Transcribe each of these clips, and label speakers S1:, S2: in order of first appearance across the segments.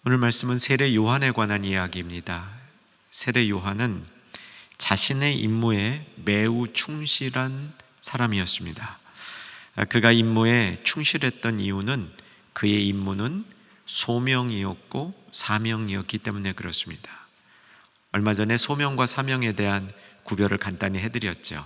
S1: 오늘 말씀은 세례 요한에 관한 이야기입니다. 세례 요한은 자신의 임무에 매우 충실한 사람이었습니다. 그가 임무에 충실했던 이유는 그의 임무는 소명이었고 사명이었기 때문에 그렇습니다. 얼마 전에 소명과 사명에 대한 구별을 간단히 해드렸죠.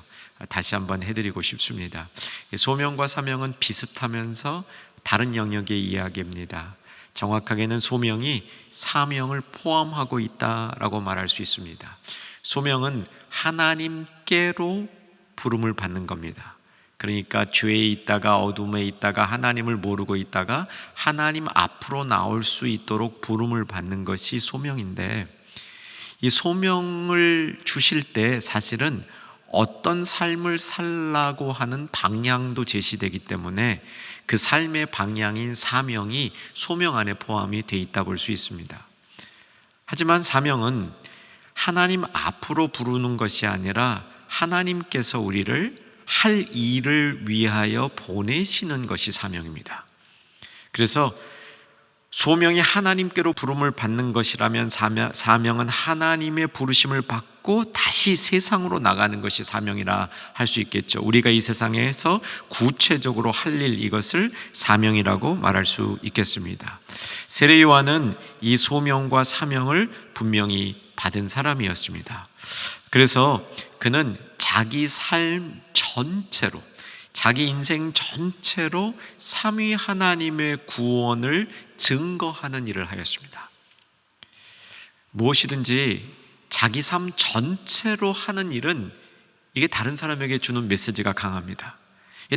S1: 다시 한번 해드리고 싶습니다. 소명과 사명은 비슷하면서 다른 영역의 이야기입니다. 정확하게는 소명이 사명을 포함하고 있다라고 말할 수 있습니다. 소명은 하나님께로 부름을 받는 겁니다. 그러니까 죄에 있다가 어둠에 있다가 하나님을 모르고 있다가 하나님 앞으로 나올 수 있도록 부름을 받는 것이 소명인데, 이 소명을 주실 때 사실은 어떤 삶을 살라고 하는 방향도 제시되기 때문에 그 삶의 방향인 사명이 소명 안에 포함이 되어 있다 볼 수 있습니다. 하지만 사명은 하나님 앞으로 부르는 것이 아니라 하나님께서 우리를 할 일을 위하여 보내시는 것이 사명입니다. 그래서 소명이 하나님께로 부름을 받는 것이라면 사명은 하나님의 부르심을 받고 다시 세상으로 나가는 것이 사명이라 할 수 있겠죠. 우리가 이 세상에서 구체적으로 할 일, 이것을 사명이라고 말할 수 있겠습니다. 세례 요한은 이 소명과 사명을 분명히 받은 사람이었습니다. 그래서 그는 자기 삶 전체로, 자기 인생 전체로 삼위 하나님의 구원을 증거하는 일을 하였습니다. 무엇이든지 자기 삶 전체로 하는 일은 이게 다른 사람에게 주는 메시지가 강합니다.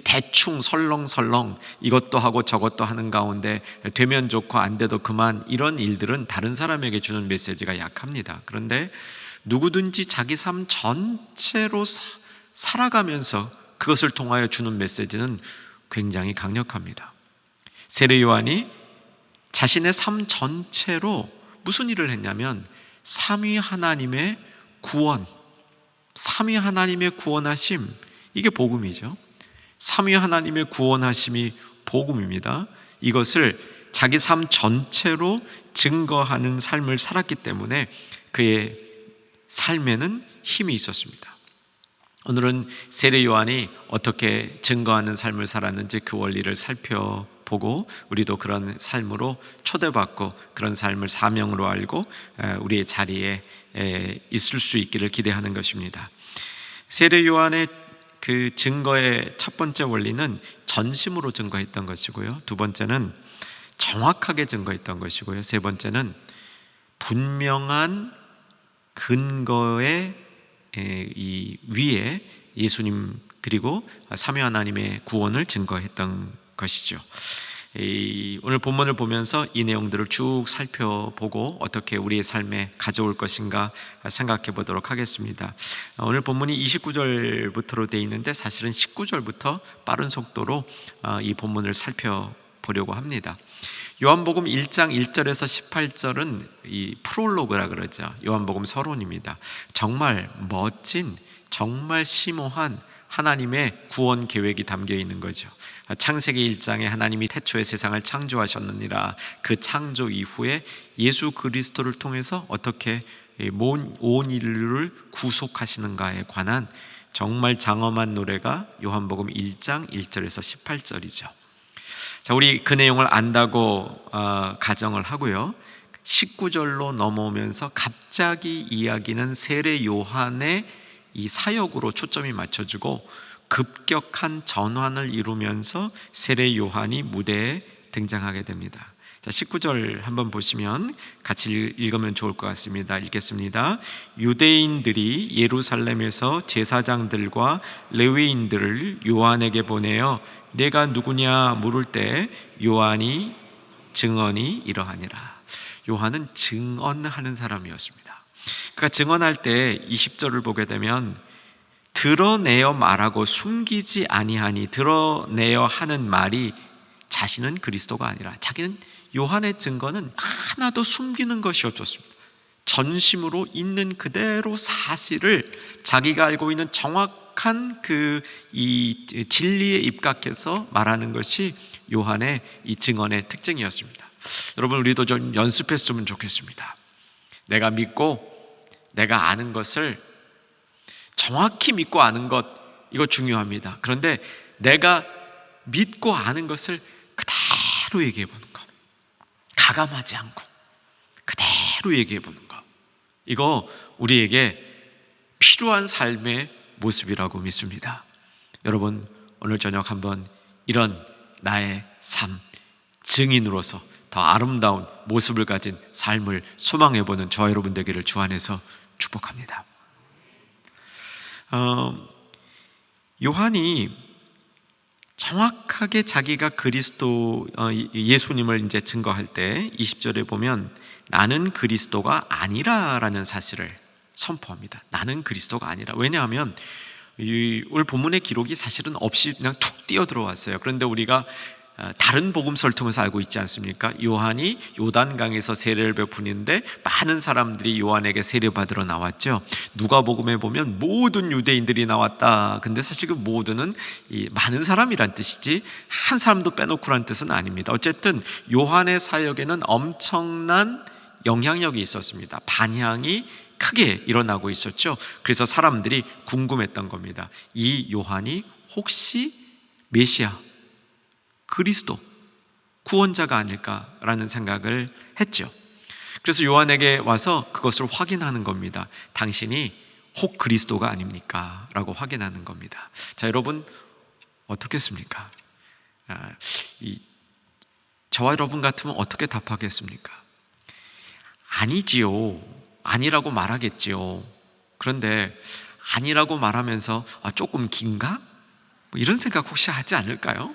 S1: 대충 설렁설렁 이것도 하고 저것도 하는 가운데 되면 좋고 안 돼도 그만, 이런 일들은 다른 사람에게 주는 메시지가 약합니다. 그런데 누구든지 자기 삶 전체로 살아가면서 그것을 통하여 주는 메시지는 굉장히 강력합니다. 세례 요한이 자신의 삶 전체로 무슨 일을 했냐면 삼위 하나님의 구원, 삼위 하나님의 구원하심, 이게 복음이죠. 삼위 하나님의 구원하심이 복음입니다. 이것을 자기 삶 전체로 증거하는 삶을 살았기 때문에 그의 삶에는 힘이 있었습니다. 오늘은 세례 요한이 어떻게 증거하는 삶을 살았는지 그 원리를 살펴보고 우리도 그런 삶으로 초대받고 그런 삶을 사명으로 알고 우리의 자리에 있을 수 있기를 기대하는 것입니다. 세례 요한의 그 증거의 첫 번째 원리는 전심으로 증거했던 것이고요, 두 번째는 정확하게 증거했던 것이고요, 세 번째는 분명한 근거의 이 위에 예수님 그리고 삼위 하나님의 구원을 증거했던 것이죠. 오늘 본문을 보면서 이 내용들을 쭉 살펴보고 어떻게 우리의 삶에 가져올 것인가 생각해 보도록 하겠습니다. 오늘 본문이 29절부터로 되어 있는데 사실은 19절부터 빠른 속도로 이 본문을 살펴보려고 합니다. 요한복음 1장 1절에서 18절은 이 프롤로그라 그러죠. 요한복음 서론입니다. 정말 멋진, 정말 심오한 하나님의 구원 계획이 담겨 있는 거죠. 창세기 1장에 하나님이 태초에 세상을 창조하셨느니라, 그 창조 이후에 예수 그리스도를 통해서 어떻게 온 인류를 구속하시는가에 관한 정말 장엄한 노래가 요한복음 1장 1절에서 18절이죠. 자, 우리 그 내용을 안다고 가정을 하고요, 19절로 넘어오면서 갑자기 이야기는 세례 요한의 이 사역으로 초점이 맞춰지고 급격한 전환을 이루면서 세례 요한이 무대에 등장하게 됩니다. 자, 19절 한번 보시면 같이 읽으면 좋을 것 같습니다. 읽겠습니다. 유대인들이 예루살렘에서 제사장들과 레위인들을 요한에게 보내어 내가 누구냐 물을 때 요한이 증언이 이러하니라. 요한은 증언하는 사람이었습니다. 그가 증언할 때 20절을 보게 되면 드러내어 말하고 숨기지 아니하니, 드러내어 하는 말이 자신은 그리스도가 아니라, 자기는 요한의 증거는 하나도 숨기는 것이 없었습니다. 전심으로 있는 그대로 사실을 자기가 알고 있는 정확한 이 진리에 입각해서 말하는 것이 요한의 이 증언의 특징이었습니다. 여러분, 우리도 좀 연습했으면 좋겠습니다. 내가 믿고 내가 아는 것을 정확히 믿고 아는 것, 이거 중요합니다. 그런데 내가 믿고 아는 것을 그대로 얘기해 보는 것, 가감하지 않고 그대로 얘기해 보는 것, 이거 우리에게 필요한 삶의 모습이라고 믿습니다. 여러분, 오늘 저녁 한번 이런 나의 삶 증인으로서 더 아름다운 모습을 가진 삶을 소망해보는 저와 여러분 되기를 주 안에서 축복합니다. 요한이 정확하게 자기가 그리스도, 예수님을 이제 증거할 때 20절에 보면 나는 그리스도가 아니라라는 사실을 선포합니다. 나는 그리스도가 아니라. 왜냐하면 오늘 본문의 기록이 사실은 없이 그냥 툭 뛰어 들어왔어요. 그런데 우리가 다른 복음서를 통해서 알고 있지 않습니까? 요한이 요단강에서 세례를 베푸는데 많은 사람들이 요한에게 세례받으러 나왔죠. 누가복음에 보면 모든 유대인들이 나왔다. 근데 사실 그 모두는 많은 사람이란 뜻이지 한 사람도 빼놓고란 뜻은 아닙니다. 어쨌든 요한의 사역에는 엄청난 영향력이 있었습니다. 반향이 크게 일어나고 있었죠. 그래서 사람들이 궁금했던 겁니다. 이 요한이 혹시 메시아, 그리스도, 구원자가 아닐까라는 생각을 했죠. 그래서 요한에게 와서 그것을 확인하는 겁니다. 당신이 혹 그리스도가 아닙니까? 라고 확인하는 겁니다. 자, 여러분 어떻겠습니까? 저와 여러분 같으면 어떻게 답하겠습니까? 아니지요. 아니라고 말하겠지요. 그런데 아니라고 말하면서 조금 긴가? 뭐 이런 생각 혹시 하지 않을까요?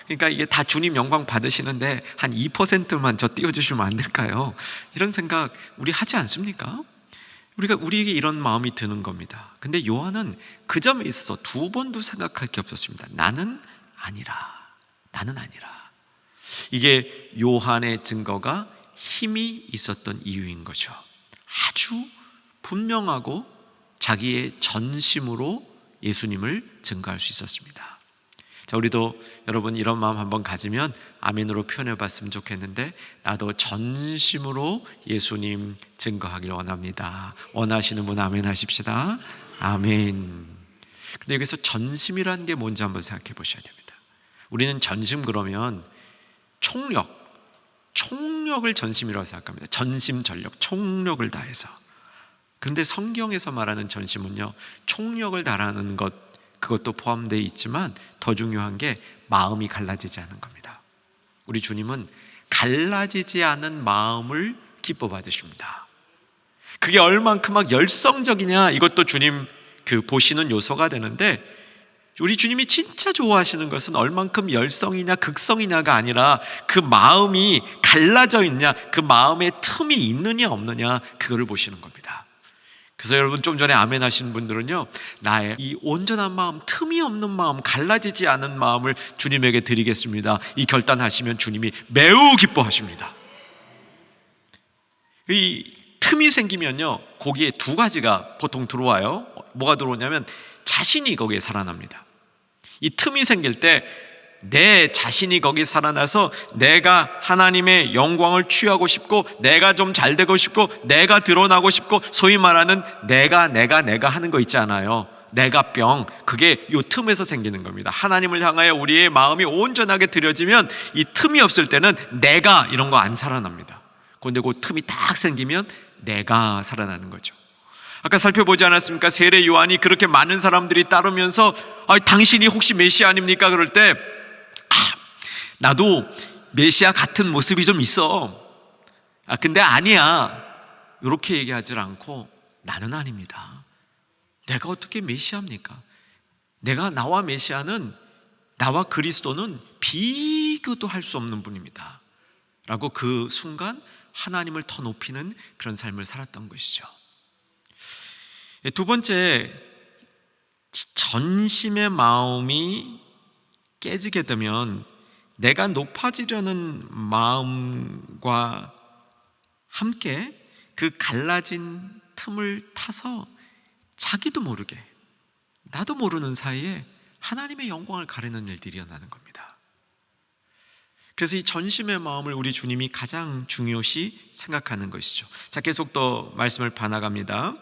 S1: 그러니까 이게 다 주님 영광 받으시는데 한 2%만 저 띄워주시면 안 될까요? 이런 생각 우리 하지 않습니까? 우리에게 이런 마음이 드는 겁니다. 근데 요한은 그 점에 있어서 두 번도 생각할 게 없었습니다. 나는 아니라. 나는 아니라. 이게 요한의 증거가 힘이 있었던 이유인 거죠. 아주 분명하고 자기의 전심으로 예수님을 증거할 수 있었습니다. 자, 우리도 여러분 이런 마음 한번 가지면 아멘으로 표현해 봤으면 좋겠는데, 나도 전심으로 예수님 증거하길 원합니다. 원하시는 분 아멘 하십시다. 아멘. 근데 여기서 전심이라는 게 뭔지 한번 생각해 보셔야 됩니다. 우리는 전심 그러면 총력을 전심이라고 생각합니다. 전심 전력, 총력을 다해서. 그런데 성경에서 말하는 전심은요, 총력을 다하는 것, 그것도 포함되어 있지만 더 중요한 게 마음이 갈라지지 않은 겁니다. 우리 주님은 갈라지지 않은 마음을 기뻐 받으십니다. 그게 얼만큼 막 열성적이냐, 이것도 주님 보시는 요소가 되는데, 우리 주님이 진짜 좋아하시는 것은 얼만큼 열성이냐 극성이냐가 아니라 그 마음이 갈라져 있냐, 그 마음에 틈이 있느냐 없느냐, 그거를 보시는 겁니다. 그래서 여러분 좀 전에 아멘 하신 분들은요, 나의 이 온전한 마음, 틈이 없는 마음, 갈라지지 않은 마음을 주님에게 드리겠습니다. 이 결단하시면 주님이 매우 기뻐하십니다. 이 틈이 생기면요, 거기에 두 가지가 보통 들어와요. 뭐가 들어오냐면 자신이 거기에 살아납니다. 이 틈이 생길 때 내 자신이 거기 살아나서 내가 하나님의 영광을 취하고 싶고, 내가 좀 잘 되고 싶고, 내가 드러나고 싶고, 소위 말하는 내가 하는 거 있잖아요. 내가병, 그게 이 틈에서 생기는 겁니다. 하나님을 향하여 우리의 마음이 온전하게 들여지면 이 틈이 없을 때는 내가 이런 거 안 살아납니다. 그런데 그 틈이 딱 생기면 내가 살아나는 거죠. 아까 살펴보지 않았습니까? 세례 요한이 그렇게 많은 사람들이 따르면서 당신이 혹시 메시아 아닙니까? 그럴 때 나도 메시아 같은 모습이 좀 있어. 근데 아니야. 이렇게 얘기하지 않고 나는 아닙니다. 내가 어떻게 메시아입니까? 나와 메시아는, 나와 그리스도는 비교도 할 수 없는 분입니다. 라고 그 순간 하나님을 더 높이는 그런 삶을 살았던 것이죠. 두 번째, 전심의 마음이 깨지게 되면 내가 높아지려는 마음과 함께 그 갈라진 틈을 타서 자기도 모르게, 나도 모르는 사이에 하나님의 영광을 가리는 일들이 일어나는 겁니다. 그래서 이 전심의 마음을 우리 주님이 가장 중요시 생각하는 것이죠. 자, 계속 또 말씀을 반나갑니다.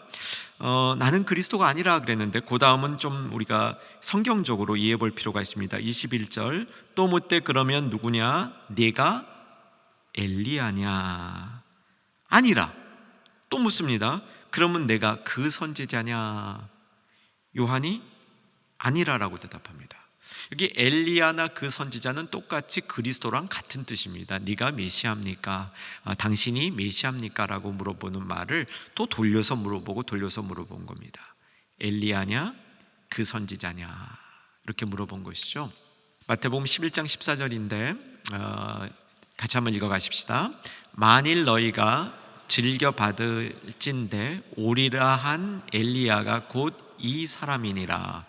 S1: 나는 그리스도가 아니라 그랬는데 그 다음은 좀 우리가 성경적으로 이해해 볼 필요가 있습니다. 21절, 또 묻되 그러면 누구냐? 네가 엘리야냐? 아니라. 또 묻습니다. 그러면 내가 그 선지자냐? 요한이 아니라라고 대답합니다. 여기 엘리야나 그 선지자는 똑같이 그리스도랑 같은 뜻입니다. 네가 메시아입니까? 당신이 메시아입니까? 라고 물어보는 말을 또 돌려서 물어본 겁니다. 엘리야냐? 그 선지자냐? 이렇게 물어본 것이죠. 마태복음 11장 14절인데 같이 한번 읽어가십시다. 만일 너희가 즐겨 받을진대 오리라 한 엘리야가 곧 이 사람이니라.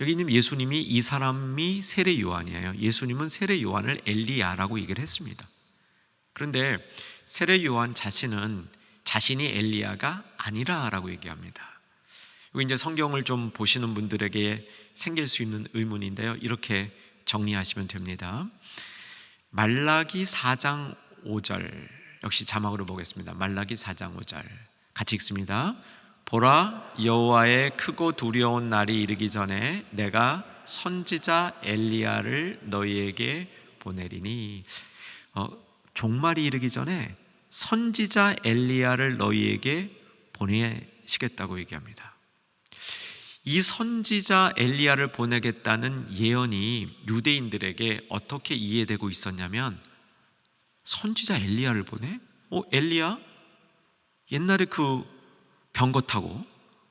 S1: 여기 있는 예수님이 이 사람이 세례 요한이에요. 예수님은 세례 요한을 엘리야라고 얘기를 했습니다. 그런데 세례 요한 자신이 엘리야가 아니라라고 얘기합니다. 이거 이제 성경을 좀 보시는 분들에게 생길 수 있는 의문인데요. 이렇게 정리하시면 됩니다. 말라기 4장 5절, 역시 자막으로 보겠습니다. 말라기 4장 5절 같이 읽습니다. 보라, 여호와의 크고 두려운 날이 이르기 전에 내가 선지자 엘리야를 너희에게 보내리니. 종말이 이르기 전에 선지자 엘리야를 너희에게 보내시겠다고 얘기합니다. 이 선지자 엘리야를 보내겠다는 예언이 유대인들에게 어떻게 이해되고 있었냐면, 선지자 엘리야를 보내? 엘리야? 옛날에 그 병거 타고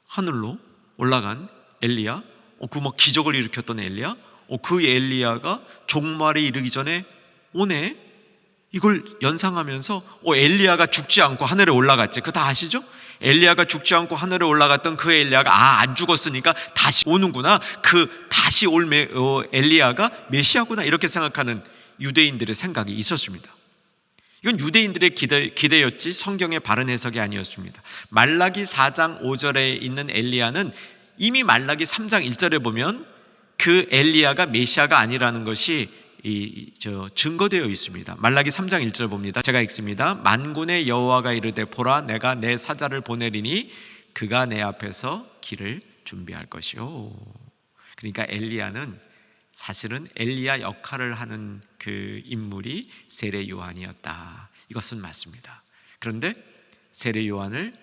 S1: 하늘로 올라간 엘리야? 그 막 기적을 일으켰던 엘리야? 그 엘리야가 종말에 이르기 전에 오네? 이걸 연상하면서 엘리야가 죽지 않고 하늘에 올라갔지. 그거 다 아시죠? 엘리야가 죽지 않고 하늘에 올라갔던 그 엘리야가 안 죽었으니까 다시 오는구나. 그 다시 올 엘리야가 메시아구나. 이렇게 생각하는 유대인들의 생각이 있었습니다. 이건 유대인들의 기대였지 성경의 바른 해석이 아니었습니다. 말라기 4장 5절에 있는 엘리야는 이미 말라기 3장 1절에 보면 그 엘리야가 메시아가 아니라는 것이 증거되어 있습니다. 말라기 3장 1절 봅니다. 제가 읽습니다. 만군의 여호와가 이르되 보라, 내가 내 사자를 보내리니 그가 내 앞에서 길을 준비할 것이요. 그러니까 엘리야는 사실은 엘리야 역할을 하는 그 인물이 세례 요한이었다. 이것은 맞습니다. 그런데 세례 요한을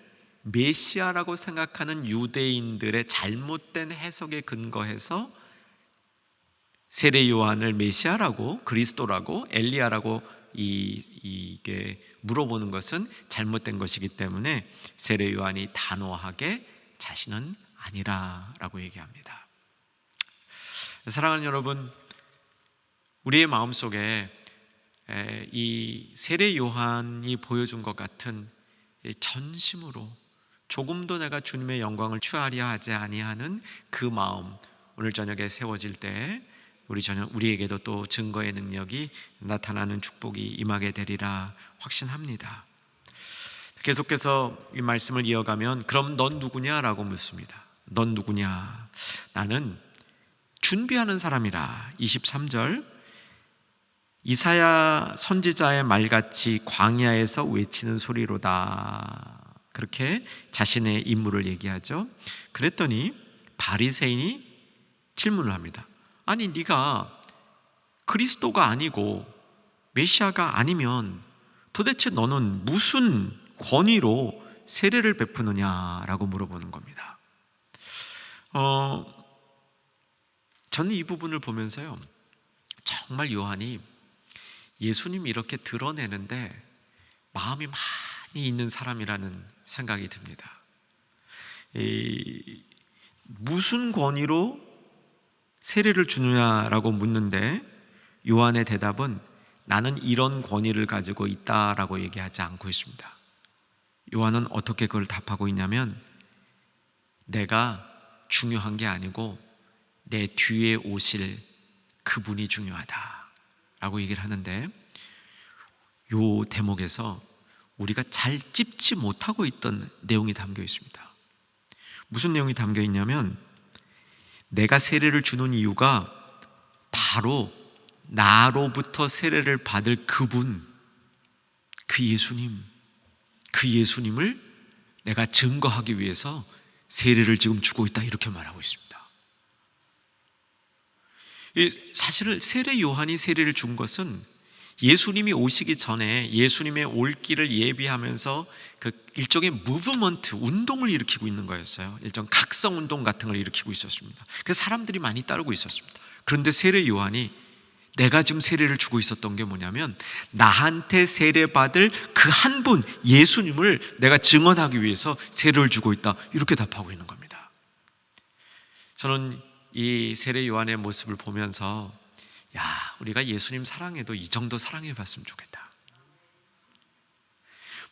S1: 메시아라고 생각하는 유대인들의 잘못된 해석에 근거해서 세례 요한을 메시아라고, 그리스도라고, 엘리야라고 이게 물어보는 것은 잘못된 것이기 때문에 세례 요한이 단호하게 자신은 아니라라고 얘기합니다. 사랑하는 여러분, 우리의 마음속에 이 세례 요한이 보여준 것 같은 전심으로 조금도 내가 주님의 영광을 취하려 하지 아니하는 그 마음, 오늘 저녁에 세워질 때 우리에게도 또 증거의 능력이 나타나는 축복이 임하게 되리라 확신합니다. 계속해서 이 말씀을 이어가면, 그럼 넌 누구냐라고 묻습니다. 넌 누구냐? 나는 준비하는 사람이라. 23절, 이사야 선지자의 말같이 광야에서 외치는 소리로다. 그렇게 자신의 임무를 얘기하죠. 그랬더니 바리새인이 질문을 합니다. 아니, 네가 그리스도가 아니고 메시아가 아니면 도대체 너는 무슨 권위로 세례를 베푸느냐라고 물어보는 겁니다. 저는 이 부분을 보면서요, 정말 요한이 예수님이 이렇게 드러내는데 마음이 많이 있는 사람이라는 생각이 듭니다. 무슨 권위로 세례를 주느냐라고 묻는데 요한의 대답은 나는 이런 권위를 가지고 있다라고 얘기하지 않고 있습니다. 요한은 어떻게 그걸 답하고 있냐면, 내가 중요한 게 아니고 내 뒤에 오실 그분이 중요하다라고 얘기를 하는데, 요 대목에서 우리가 잘 찝지 못하고 있던 내용이 담겨 있습니다. 무슨 내용이 담겨 있냐면, 내가 세례를 주는 이유가 바로 나로부터 세례를 받을 그분, 그 예수님을 내가 증거하기 위해서 세례를 지금 주고 있다, 이렇게 말하고 있습니다. 사실은 세례 요한이 세례를 준 것은 예수님이 오시기 전에 예수님의 올 길을 예비하면서 그 일종의 무브먼트, 운동을 일으키고 있는 거였어요. 일종 각성 운동 같은 걸 일으키고 있었습니다. 그래서 사람들이 많이 따르고 있었습니다. 그런데 세례 요한이 내가 지금 세례를 주고 있었던 게 뭐냐면, 나한테 세례받을 그 한 분 예수님을 내가 증언하기 위해서 세례를 주고 있다, 이렇게 답하고 있는 겁니다. 저는 이 세례 요한의 모습을 보면서 우리가 예수님 사랑해도 이 정도 사랑해 봤으면 좋겠다.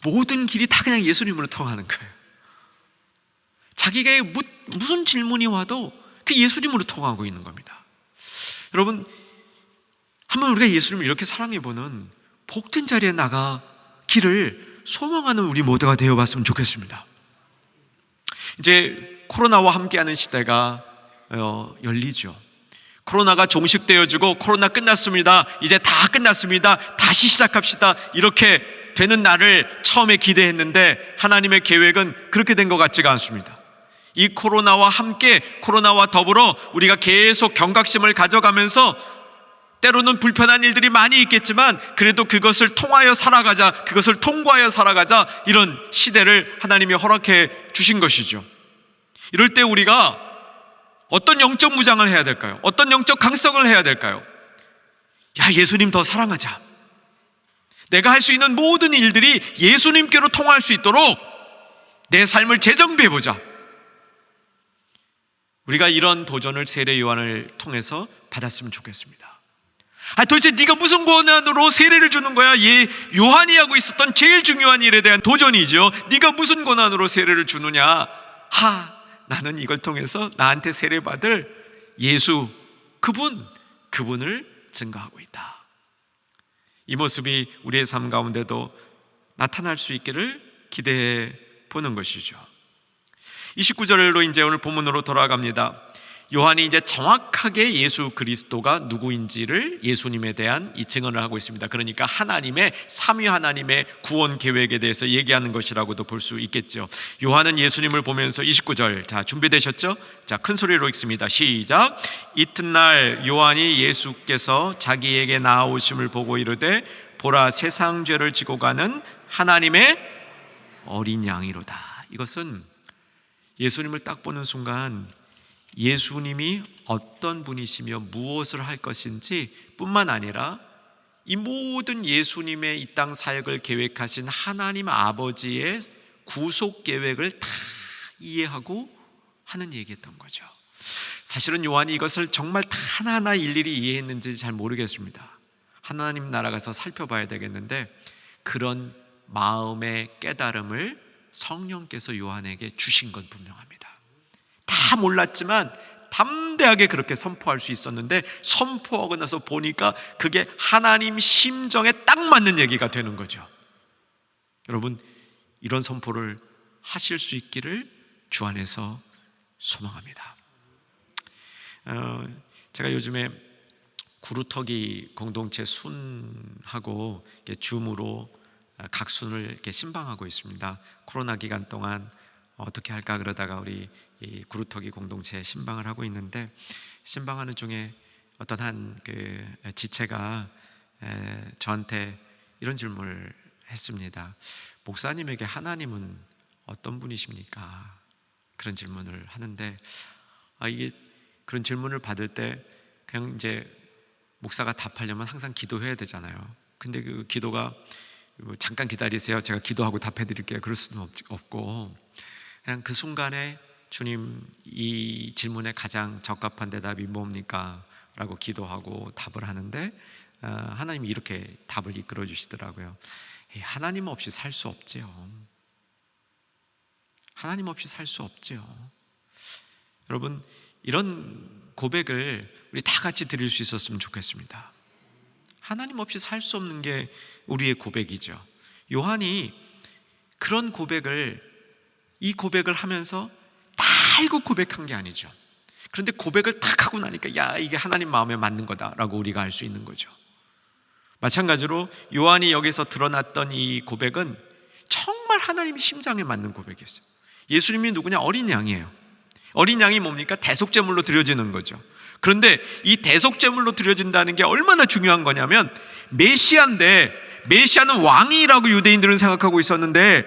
S1: 모든 길이 다 그냥 예수님으로 통하는 거예요. 자기가 무슨 질문이 와도 그 예수님으로 통하고 있는 겁니다. 여러분, 한번 우리가 예수님을 이렇게 사랑해보는 복된 자리에 나가기를 소망하는 우리 모두가 되어봤으면 좋겠습니다. 이제 코로나와 함께하는 시대가 열리죠. 코로나가 종식되어지고 코로나 끝났습니다, 이제 다 끝났습니다, 다시 시작합시다, 이렇게 되는 날을 처음에 기대했는데 하나님의 계획은 그렇게 된 것 같지가 않습니다. 이 코로나와 함께, 코로나와 더불어 우리가 계속 경각심을 가져가면서 때로는 불편한 일들이 많이 있겠지만 그래도 그것을 통하여 살아가자, 그것을 통과하여 살아가자, 이런 시대를 하나님이 허락해 주신 것이죠. 이럴 때 우리가 어떤 영적 무장을 해야 될까요? 어떤 영적 강성을 해야 될까요? 예수님 더 사랑하자. 내가 할 수 있는 모든 일들이 예수님께로 통할 수 있도록 내 삶을 재정비해보자. 우리가 이런 도전을 세례 요한을 통해서 받았으면 좋겠습니다. 도대체 네가 무슨 권한으로 세례를 주는 거야? 요한이 하고 있었던 제일 중요한 일에 대한 도전이죠. 네가 무슨 권한으로 세례를 주느냐? 나는 이걸 통해서 나한테 세례받을 예수, 그분을 증거하고 있다. 이 모습이 우리의 삶 가운데도 나타날 수 있기를 기대해 보는 것이죠. 29절로 이제 오늘 본문으로 돌아갑니다. 요한이 이제 정확하게 예수 그리스도가 누구인지를, 예수님에 대한 이 증언을 하고 있습니다. 그러니까 하나님의, 삼위 하나님의 구원 계획에 대해서 얘기하는 것이라고도 볼 수 있겠죠. 요한은 예수님을 보면서 29절, 자, 준비되셨죠? 자, 큰 소리로 읽습니다. 시작. 이튿날 요한이 예수께서 자기에게 나아오심을 보고 이르되, 보라, 세상 죄를 지고 가는 하나님의 어린 양이로다. 이것은 예수님을 딱 보는 순간 예수님이 어떤 분이시며 무엇을 할 것인지 뿐만 아니라 이 모든 예수님의 이 땅 사역을 계획하신 하나님 아버지의 구속 계획을 다 이해하고 하는 얘기했던 거죠. 사실은 요한이 이것을 정말 다 하나하나 일일이 이해했는지 잘 모르겠습니다. 하나님 나라 가서 살펴봐야 되겠는데, 그런 마음의 깨달음을 성령께서 요한에게 주신 건 분명합니다. 다 몰랐지만 담대하게 그렇게 선포할 수 있었는데, 선포하고 나서 보니까 그게 하나님 심정에 딱 맞는 얘기가 되는 거죠. 여러분, 이런 선포를 하실 수 있기를 주 안에서 소망합니다. 제가 요즘에 구루터기 공동체 순하고 줌으로 각 순을 이렇게 신방하고 있습니다. 코로나 기간 동안 어떻게 할까 그러다가 우리 이 구루터기 공동체 신방을 하고 있는데, 신방하는 중에 어떤 한 그 지체가 저한테 이런 질문을 했습니다. 목사님에게 하나님은 어떤 분이십니까? 그런 질문을 하는데, 이게 그런 질문을 받을 때 그냥 이제 목사가 답하려면 항상 기도해야 되잖아요. 근데 그 기도가 잠깐 기다리세요, 제가 기도하고 답해 드릴게요, 그럴 수는 없고, 그냥 그 순간에 주님, 이 질문에 가장 적합한 대답이 뭡니까? 라고 기도하고 답을 하는데, 하나님이 이렇게 답을 이끌어 주시더라고요. 하나님 없이 살 수 없지요. 하나님 없이 살 수 없지요. 여러분, 이런 고백을 우리 다 같이 드릴 수 있었으면 좋겠습니다. 하나님 없이 살 수 없는 게 우리의 고백이죠. 요한이 그런 고백을, 이 고백을 하면서 다 알고 고백한 게 아니죠. 그런데 고백을 탁 하고 나니까 야, 이게 하나님 마음에 맞는 거다라고 우리가 알 수 있는 거죠. 마찬가지로 요한이 여기서 드러났던 이 고백은 정말 하나님 심장에 맞는 고백이었어요. 예수님이 누구냐? 어린 양이에요. 어린 양이 뭡니까? 대속제물로 드려지는 거죠. 그런데 이 대속제물로 드려진다는 게 얼마나 중요한 거냐면, 메시아인데, 메시아는 왕이라고 유대인들은 생각하고 있었는데,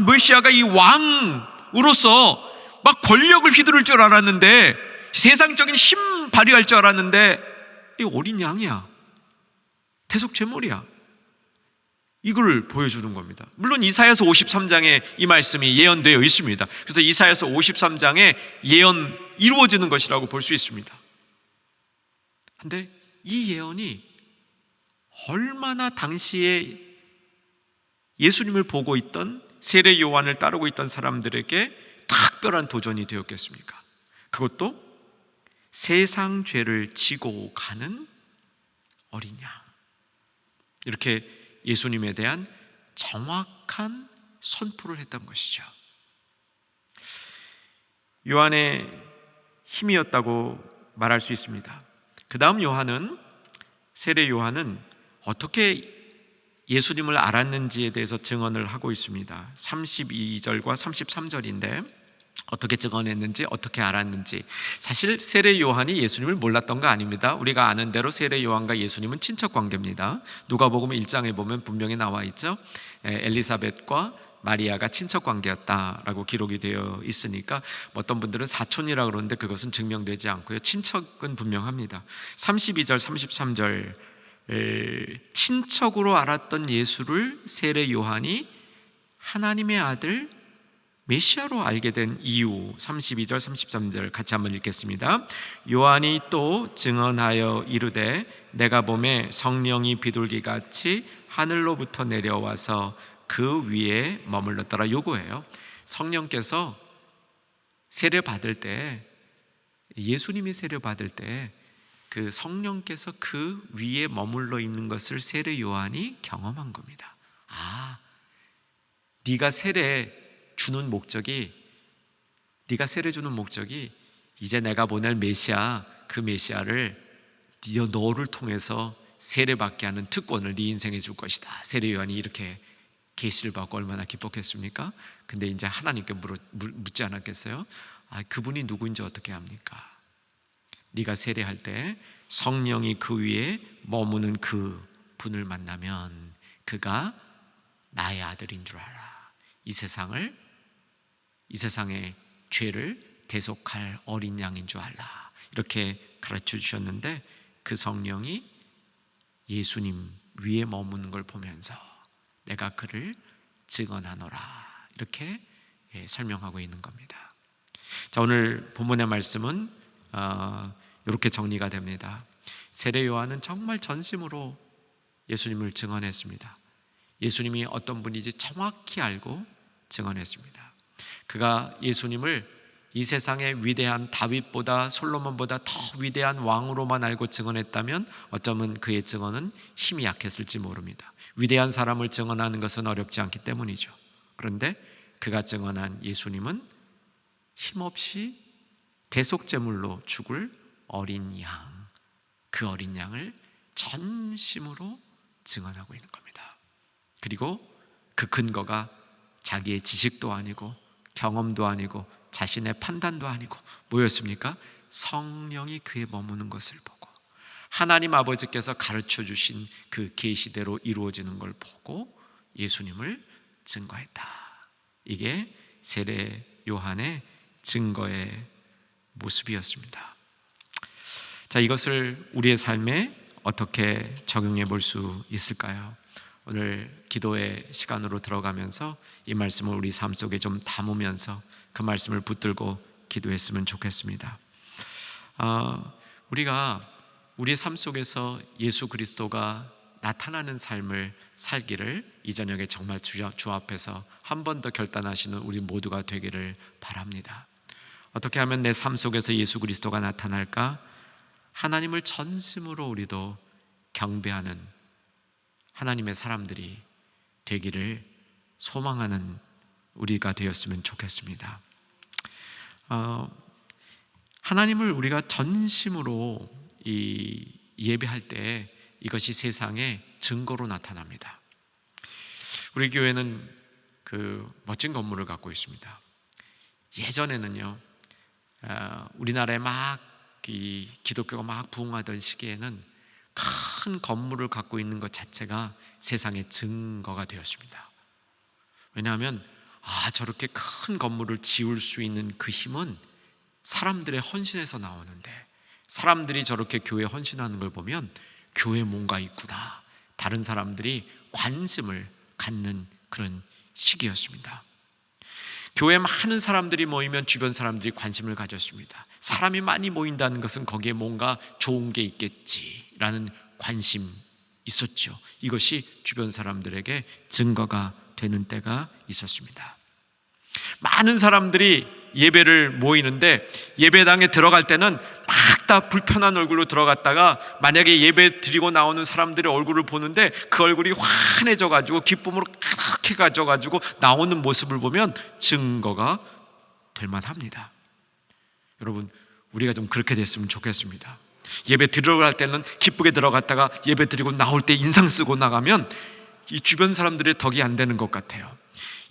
S1: 메시아가 이 왕으로서 막 권력을 휘두를 줄 알았는데, 세상적인 힘 발휘할 줄 알았는데, 이 어린 양이야. 대속제물이야. 이걸 보여주는 겁니다. 물론 이사야서 53장에 이 말씀이 예언되어 있습니다. 그래서 이사야서 53장에 예언 이루어지는 것이라고 볼 수 있습니다. 그런데 이 예언이 얼마나 당시에 예수님을 보고 있던 세례 요한을 따르고 있던 사람들에게 특별한 도전이 되었겠습니까? 그것도 세상 죄를 지고 가는 어린 양. 이렇게 예수님에 대한 정확한 선포를 했던 것이죠. 요한의 힘이었다고 말할 수 있습니다. 그 다음 세례 요한은 어떻게 예수님을 알았는지에 대해서 증언을 하고 있습니다. 32절과 33절인데 어떻게 증언했는지, 어떻게 알았는지. 사실 세례 요한이 예수님을 몰랐던 거 아닙니다. 우리가 아는 대로 세례 요한과 예수님은 친척 관계입니다. 누가복음 1장에 보면 분명히 나와 있죠. 엘리사벳과 마리아가 친척 관계였다라고 기록이 되어 있으니까 어떤 분들은 사촌이라고 그러는데 그것은 증명되지 않고요, 친척은 분명합니다. 32절 33절, 친척으로 알았던 예수를 세례 요한이 하나님의 아들 메시아로 알게 된 이유, 32절 33절 같이 한번 읽겠습니다. 요한이 또 증언하여 이르되 내가 보매 성령이 비둘기같이 하늘로부터 내려와서 그 위에 머물렀더라. 요거예요. 성령께서 세례 받을 때, 예수님이 세례 받을 때 그 성령께서 그 위에 머물러 있는 것을 세례 요한이 경험한 겁니다. 네가 세례 주는 목적이, 네가 세례 주는 목적이 이제 내가 보낼 메시아, 그 메시아를 너를 통해서 세례받게 하는 특권을 네 인생에 줄 것이다. 세례 요한이 이렇게 계시를 받고 얼마나 기뻤겠습니까? 근데 이제 하나님께 묻지 않았겠어요? 그분이 누구인지 어떻게 합니까? 네가 세례할 때 성령이 그 위에 머무는 그 분을 만나면 그가 나의 아들인 줄 알아. 이 세상의 죄를 대속할 어린 양인 줄 알라. 이렇게 가르쳐 주셨는데, 그 성령이 예수님 위에 머무는 걸 보면서 내가 그를 증언하노라. 이렇게 설명하고 있는 겁니다. 자, 오늘 본문의 말씀은 이렇게 정리가 됩니다. 세례 요한은 정말 전심으로 예수님을 증언했습니다. 예수님이 어떤 분인지 정확히 알고 증언했습니다. 그가 예수님을 이 세상의 위대한 다윗보다, 솔로몬보다 더 위대한 왕으로만 알고 증언했다면 어쩌면 그의 증언은 힘이 약했을지 모릅니다. 위대한 사람을 증언하는 것은 어렵지 않기 때문이죠. 그런데 그가 증언한 예수님은 힘없이 대속제물로 죽을 어린 양, 그 어린 양을 전심으로 증언하고 있는 겁니다. 그리고 그 근거가 자기의 지식도 아니고 경험도 아니고 자신의 판단도 아니고 뭐였습니까? 성령이 그에 머무는 것을 보고 하나님 아버지께서 가르쳐 주신 그 계시대로 이루어지는 걸 보고 예수님을 증거했다. 이게 세례 요한의 증거의 모습이었습니다. 자, 이것을 우리의 삶에 어떻게 적용해 볼 수 있을까요? 오늘 기도의 시간으로 들어가면서 이 말씀을 우리 삶 속에 좀 담으면서 그 말씀을 붙들고 기도했으면 좋겠습니다. 우리가 우리의 삶 속에서 예수 그리스도가 나타나는 삶을 살기를 이 저녁에 정말 주 앞에서 한 번 더 결단하시는 우리 모두가 되기를 바랍니다. 어떻게 하면 내 삶 속에서 예수 그리스도가 나타날까? 하나님을 전심으로 우리도 경배하는 하나님의 사람들이 되기를 소망하는 우리가 되었으면 좋겠습니다. 하나님을 우리가 전심으로 예배할 때 이것이 세상에 증거로 나타납니다. 우리 교회는 그 멋진 건물을 갖고 있습니다. 예전에는요, 우리나라에 막 기독교가 막 부흥하던 시기에는 큰 건물을 갖고 있는 것 자체가 세상의 증거가 되었습니다. 왜냐하면 저렇게 큰 건물을 지을 수 있는 그 힘은 사람들의 헌신에서 나오는데, 사람들이 저렇게 교회에 헌신하는 걸 보면 교회에 뭔가 있구나, 다른 사람들이 관심을 갖는 그런 시기였습니다. 교회에 많은 사람들이 모이면 주변 사람들이 관심을 가졌습니다. 사람이 많이 모인다는 것은 거기에 뭔가 좋은 게 있겠지라는 관심이 있었죠. 이것이 주변 사람들에게 증거가 되는 때가 있었습니다. 많은 사람들이 예배를 모이는데 예배당에 들어갈 때는 막 다 불편한 얼굴로 들어갔다가 만약에 예배 드리고 나오는 사람들의 얼굴을 보는데 그 얼굴이 환해져 가지고 기쁨으로 가득해 가져 가지고 나오는 모습을 보면 증거가 될 만합니다. 여러분, 우리가 좀 그렇게 됐으면 좋겠습니다. 예배 들어갈 때는 기쁘게 들어갔다가 예배 드리고 나올 때 인상 쓰고 나가면 이 주변 사람들의 덕이 안 되는 것 같아요.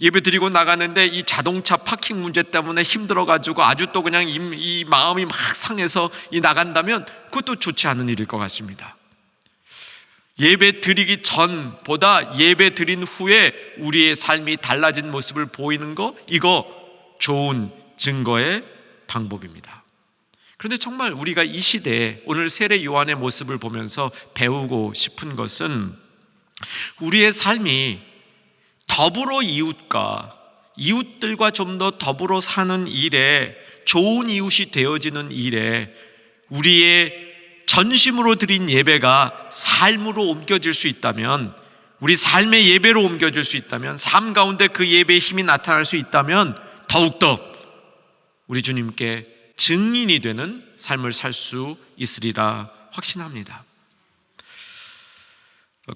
S1: 예배 드리고 나가는데 이 자동차 파킹 문제 때문에 힘들어가지고 아주 또 그냥 이 마음이 막 상해서 나간다면 그것도 좋지 않은 일일 것 같습니다. 예배 드리기 전보다 예배 드린 후에 우리의 삶이 달라진 모습을 보이는 거, 이거 좋은 증거의 방법입니다. 그런데 정말 우리가 이 시대에 오늘 세례 요한의 모습을 보면서 배우고 싶은 것은 우리의 삶이 더불어 이웃들과 좀 더 더불어 사는 일에, 좋은 이웃이 되어지는 일에 우리의 전심으로 드린 예배가 삶으로 옮겨질 수 있다면, 우리 삶의 예배로 옮겨질 수 있다면, 삶 가운데 그 예배의 힘이 나타날 수 있다면 더욱더 우리 주님께 증인이 되는 삶을 살 수 있으리라 확신합니다.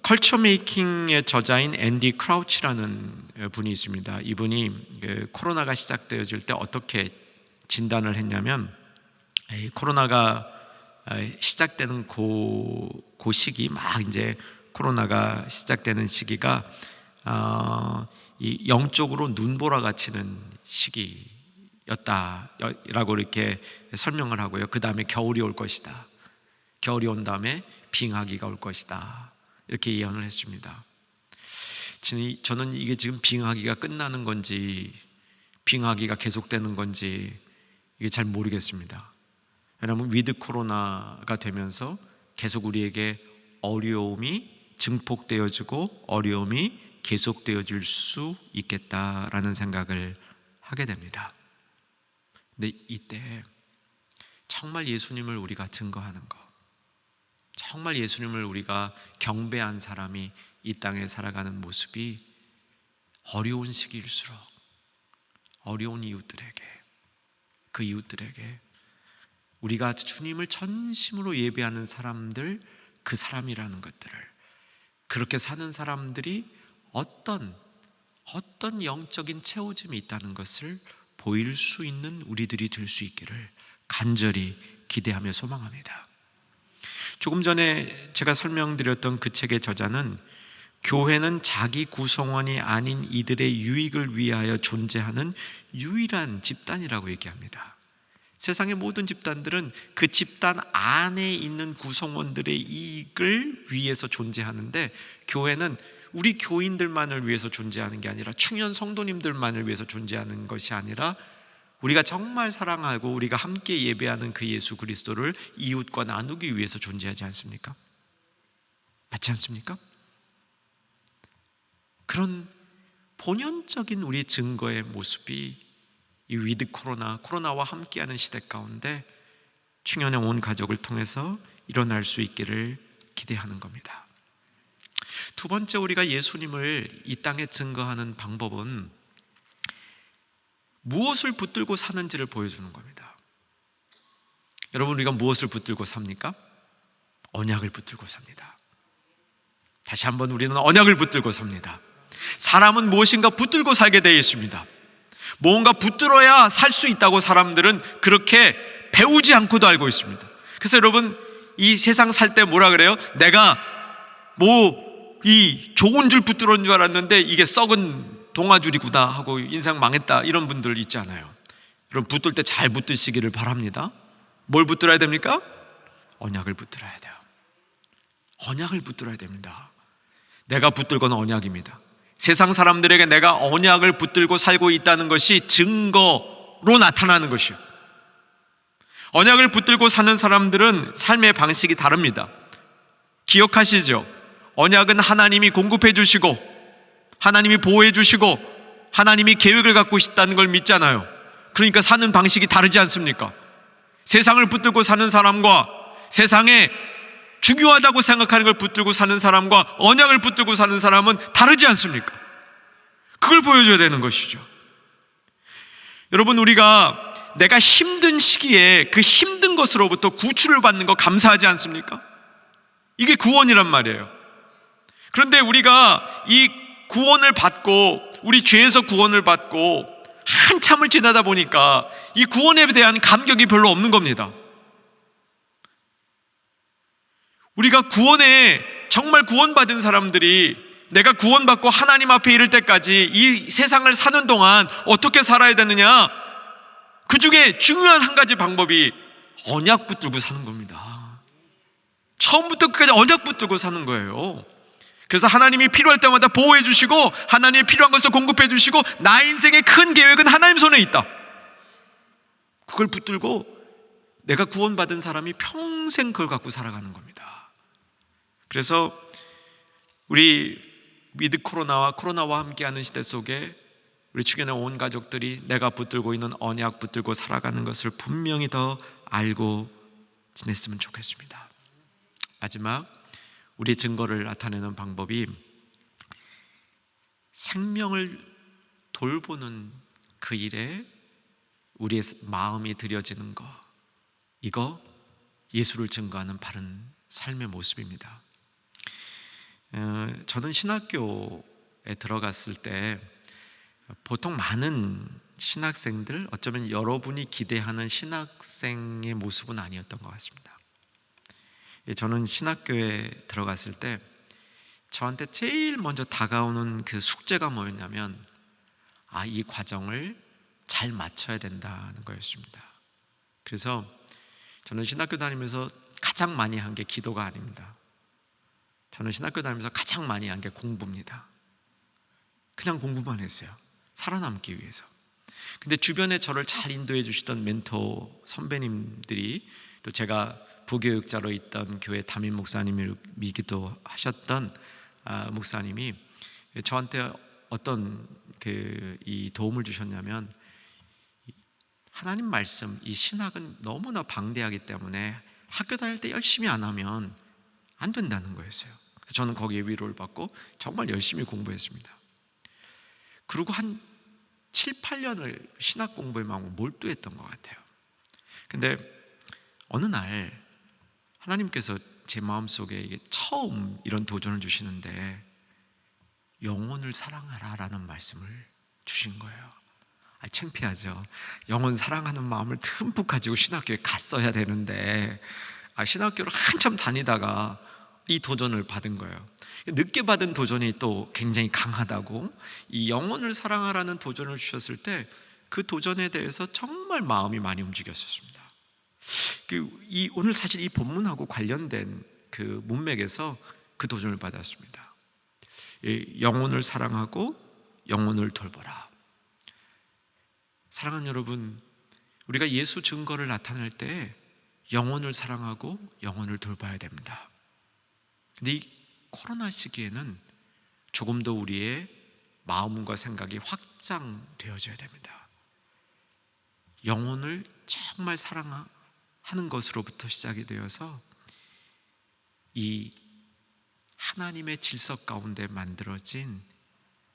S1: 컬처 메이킹의 저자인 앤디 크라우치라는 분이 있습니다. 이분이 코로나가 시작되어질 때 어떻게 진단을 했냐면, 코로나가 시작되는 그 시기, 막 이제 코로나가 시작되는 시기가 이 영적으로 눈보라가 치는 시기였다라고 이렇게 설명을 하고요. 그 다음에 겨울이 올 것이다. 겨울이 온 다음에 빙하기가 올 것이다. 이렇게 예언을 했습니다. 저는 이게 지금 빙하기가 끝나는 건지 빙하기가 계속되는 건지 이게 잘 모르겠습니다. 왜냐하면 위드 코로나가 되면서 계속 우리에게 어려움이 증폭되어지고 어려움이 계속되어질 수 있겠다라는 생각을 하게 됩니다. 근데 이때 정말 예수님을 우리가 증거하는 것, 정말 예수님을 우리가 경배한 사람이 이 땅에 살아가는 모습이 어려운 시기일수록 어려운 이웃들에게, 그 이웃들에게 우리가 주님을 전심으로 예배하는 사람들, 그 사람이라는 것들을, 그렇게 사는 사람들이 어떤 영적인 채워짐이 있다는 것을 보일 수 있는 우리들이 될 수 있기를 간절히 기대하며 소망합니다. 조금 전에 제가 설명드렸던 그 책의 저자는 교회는 자기 구성원이 아닌 이들의 유익을 위하여 존재하는 유일한 집단이라고 얘기합니다. 세상의 모든 집단들은 그 집단 안에 있는 구성원들의 이익을 위해서 존재하는데, 교회는 우리 교인들만을 위해서 존재하는 게 아니라, 충현 성도님들만을 위해서 존재하는 것이 아니라, 우리가 정말 사랑하고 우리가 함께 예배하는 그 예수 그리스도를 이웃과 나누기 위해서 존재하지 않습니까? 맞지 않습니까? 그런 본연적인 우리 증거의 모습이 이 위드 코로나와 함께하는 시대 가운데 충현의 온 가족을 통해서 일어날 수 있기를 기대하는 겁니다. 두 번째, 우리가 예수님을 이 땅에 증거하는 방법은 무엇을 붙들고 사는지를 보여주는 겁니다. 여러분, 우리가 무엇을 붙들고 삽니까? 언약을 붙들고 삽니다. 다시 한번, 우리는 언약을 붙들고 삽니다. 사람은 무엇인가 붙들고 살게 되어 있습니다. 뭔가 붙들어야 살 수 있다고 사람들은 그렇게 배우지 않고도 알고 있습니다. 그래서 여러분, 이 세상 살 때 뭐라 그래요? 내가 이 좋은 줄 붙들은 줄 알았는데 이게 썩은 동아줄이구나 하고 인생 망했다, 이런 분들 있지 않아요? 여러분, 붙들 때 잘 붙드시기를 바랍니다. 뭘 붙들어야 됩니까? 언약을 붙들어야 돼요. 언약을 붙들어야 됩니다. 내가 붙들고는 언약입니다. 세상 사람들에게 내가 언약을 붙들고 살고 있다는 것이 증거로 나타나는 것이요, 언약을 붙들고 사는 사람들은 삶의 방식이 다릅니다. 기억하시죠? 언약은 하나님이 공급해 주시고 하나님이 보호해 주시고 하나님이 계획을 갖고 있다는 걸 믿잖아요. 그러니까 사는 방식이 다르지 않습니까? 세상을 붙들고 사는 사람과 세상에 중요하다고 생각하는 걸 붙들고 사는 사람과 언약을 붙들고 사는 사람은 다르지 않습니까? 그걸 보여줘야 되는 것이죠. 여러분, 우리가 내가 힘든 시기에 그 힘든 것으로부터 구출을 받는 거 감사하지 않습니까? 이게 구원이란 말이에요. 그런데 우리가 이 구원을 받고, 우리 죄에서 구원을 받고 한참을 지나다 보니까 이 구원에 대한 감격이 별로 없는 겁니다. 우리가 구원에 정말 구원받은 사람들이 내가 구원받고 하나님 앞에 이를 때까지 이 세상을 사는 동안 어떻게 살아야 되느냐, 그 중에 중요한 한 가지 방법이 언약 붙들고 사는 겁니다. 처음부터 끝까지 언약 붙들고 사는 거예요. 그래서 하나님이 필요할 때마다 보호해 주시고 하나님이 필요한 것을 공급해 주시고 나의 인생의 큰 계획은 하나님 손에 있다, 그걸 붙들고 내가 구원받은 사람이 평생 그걸 갖고 살아가는 겁니다. 그래서 우리 위드 코로나와 함께하는 시대 속에 우리 주변의 온 가족들이 내가 붙들고 있는 언약 붙들고 살아가는 것을 분명히 더 알고 지냈으면 좋겠습니다. 마지막, 우리 증거를 나타내는 방법이 생명을 돌보는 그 일에 우리의 마음이 들여지는 것, 이거 예수를 증거하는 바른 삶의 모습입니다. 저는 신학교에 들어갔을 때 보통 많은 신학생들, 어쩌면 여러분이 기대하는 신학생의 모습은 아니었던 것 같습니다. 저는 신학교에 들어갔을 때 저한테 제일 먼저 다가오는 그 숙제가 뭐였냐면, 이 과정을 잘 마쳐야 된다는 거였습니다. 그래서 저는 신학교 다니면서 가장 많이 한 게 기도가 아닙니다. 저는 신학교 다니면서 가장 많이 한 게 공부입니다. 그냥 공부만 했어요, 살아남기 위해서. 근데 주변에 저를 잘 인도해 주시던 멘토 선배님들이, 또 제가 부교육자로 있던 교회 담임 목사님이기도 하셨던 목사님이 저한테 어떤 이 도움을 주셨냐면, 하나님 말씀, 이 신학은 너무나 방대하기 때문에 학교 다닐 때 열심히 안 하면 안 된다는 거였어요. 그래서 저는 거기에 위로를 받고 정말 열심히 공부했습니다. 그리고 한 7, 8년을 신학 공부에 막 몰두했던 것 같아요. 근데 어느 날 하나님께서 제 마음속에 이게 처음 이런 도전을 주시는데, 영혼을 사랑하라 라는 말씀을 주신 거예요. 창피하죠. 영혼 사랑하는 마음을 듬뿍 가지고 신학교에 갔어야 되는데, 신학교를 한참 다니다가 이 도전을 받은 거예요. 늦게 받은 도전이 또 굉장히 강하다고, 이 영혼을 사랑하라는 도전을 주셨을 때 그 도전에 대해서 정말 마음이 많이 움직였었습니다. 오늘 사실 이 본문하고 관련된 그 문맥에서 그 도전을 받았습니다. 영혼을 사랑하고 영혼을 돌보라. 사랑하는 여러분, 우리가 예수 증거를 나타낼 때 영혼을 사랑하고 영혼을 돌봐야 됩니다. 근데 이 코로나 시기에는 조금 더 우리의 마음과 생각이 확장되어져야 됩니다. 영혼을 정말 사랑하는 것으로부터 시작이 되어서 이 하나님의 질서 가운데 만들어진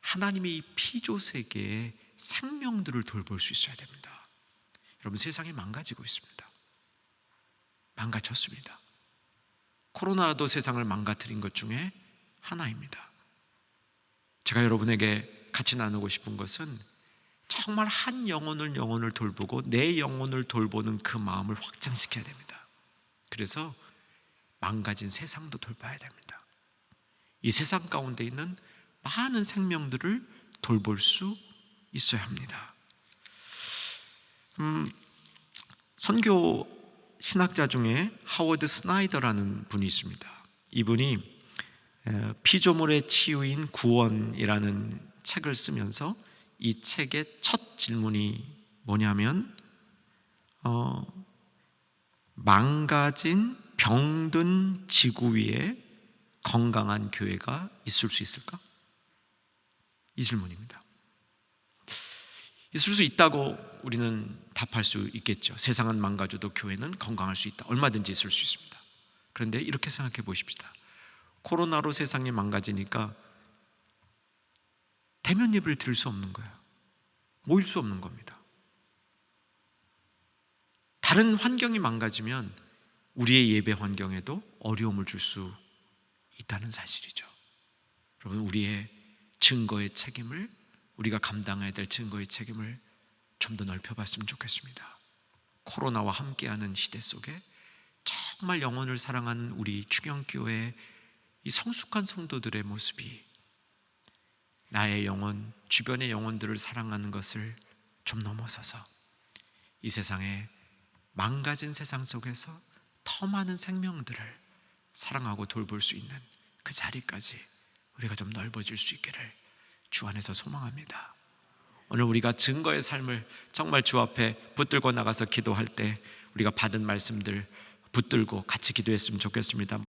S1: 하나님의 이 피조 세계의 생명들을 돌볼 수 있어야 됩니다. 여러분, 세상이 망가지고 있습니다. 망가졌습니다. 코로나도 세상을 망가뜨린 것 중에 하나입니다. 제가 여러분에게 같이 나누고 싶은 것은, 정말 한 영혼을 돌보고 내 영혼을 돌보는 그 마음을 확장시켜야 됩니다. 그래서 망가진 세상도 돌봐야 됩니다. 이 세상 가운데 있는 많은 생명들을 돌볼 수 있어야 합니다. 선교 신학자 중에 하워드 스나이더라는 분이 있습니다. 이분이 피조물의 치유인 구원이라는 책을 쓰면서 이 책의 첫 질문이 뭐냐면 망가진 병든 지구 위에 건강한 교회가 있을 수 있을까? 이 질문입니다. 있을 수 있다고 우리는 답할 수 있겠죠. 세상은 망가져도 교회는 건강할 수 있다. 얼마든지 있을 수 있습니다. 그런데 이렇게 생각해 보십시다. 코로나로 세상이 망가지니까 대면 예배를 드릴 수 없는 거예요. 모일 수 없는 겁니다. 다른 환경이 망가지면 우리의 예배 환경에도 어려움을 줄 수 있다는 사실이죠. 여러분, 우리의 증거의 책임을, 우리가 감당해야 될 증거의 책임을 좀 더 넓혀봤으면 좋겠습니다. 코로나와 함께하는 시대 속에 정말 영혼을 사랑하는 우리 충영교회 이 성숙한 성도들의 모습이 나의 영혼, 주변의 영혼들을 사랑하는 것을 좀 넘어서서 이 세상에 망가진 세상 속에서 더 많은 생명들을 사랑하고 돌볼 수 있는 그 자리까지 우리가 좀 넓어질 수 있기를 주 안에서 소망합니다. 오늘 우리가 증거의 삶을 정말 주 앞에 붙들고 나가서 기도할 때 우리가 받은 말씀들 붙들고 같이 기도했으면 좋겠습니다.